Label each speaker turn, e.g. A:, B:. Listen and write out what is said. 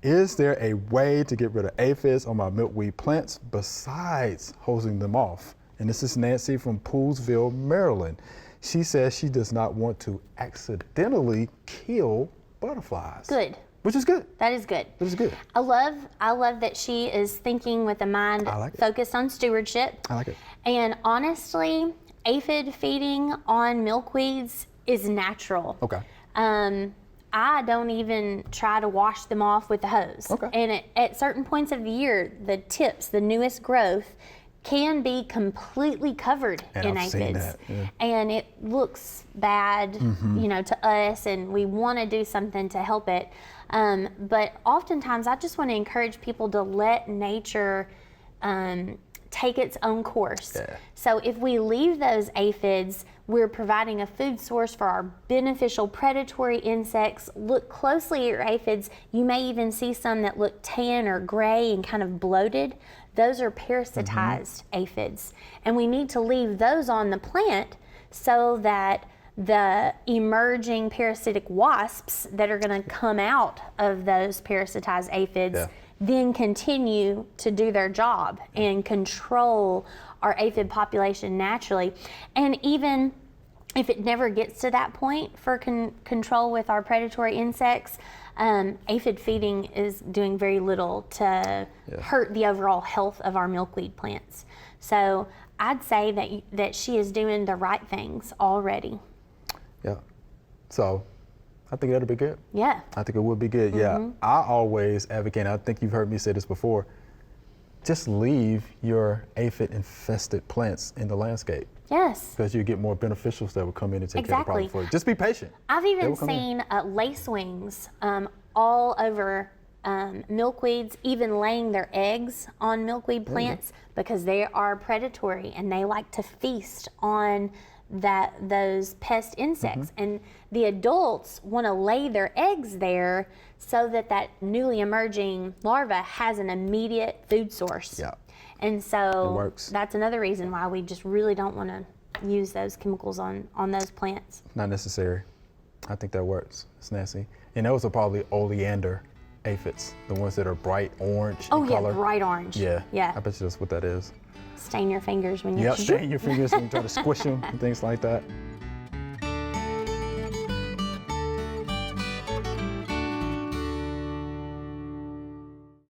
A: Is there a way to get rid of aphids on my milkweed plants besides hosing them off? And this is Nancy from Poolsville, Maryland. She says she does not want to accidentally kill butterflies.
B: Good.
A: Which is good.
B: That is good.
A: Which is good.
B: I love that she is thinking with a mind focused on stewardship.
A: I like it.
B: And honestly, aphid feeding on milkweeds is natural.
A: Okay.
B: I don't even try to wash them off with the hose.
A: Okay.
B: And at certain points of the year, the tips, the newest growth, can be completely covered in
A: I've
B: aphids.
A: seen that, yeah.
B: And it looks bad, you know, to us, and we want to do something to help it. But oftentimes, I just want to encourage people to let nature take its own course.
A: Yeah.
B: So if we leave those aphids, we're providing a food source for our beneficial predatory insects. Look closely at your aphids. You may even see some that look tan or gray and kind of bloated. Those are parasitized aphids. And we need to leave those on the plant so that the emerging parasitic wasps that are going to come out of those parasitized aphids then continue to do their job and control our aphid population naturally. And even if it never gets to that point for control with our predatory insects, aphid feeding is doing very little to hurt the overall health of our milkweed plants. So I'd say that she is doing the right things already.
A: Yeah. So I think that'll be good.
B: Yeah.
A: I think it would be good. Yeah. I always advocate, I think you've heard me say this before, just leave your aphid infested plants in the landscape.
B: Yes.
A: Because you get more beneficials that will come in and take care of the problem for you. Just be patient.
B: I've even seen lacewings all over milkweeds, even laying their eggs on milkweed plants because they are predatory and they like to feast on those pest insects. And the adults want to lay their eggs there so that newly emerging larva has an immediate food source.
A: Yeah.
B: And so
A: it works.
B: That's another reason why we just really don't want to use those chemicals on those plants.
A: Not necessary. I think that works. It's nasty. And those are probably oleander aphids, the ones that are bright orange in color.
B: Bright orange.
A: Yeah.
B: Yeah.
A: I bet you that's what that is.
B: Stain your fingers when you
A: stain your fingers when you try to squish them and things like that.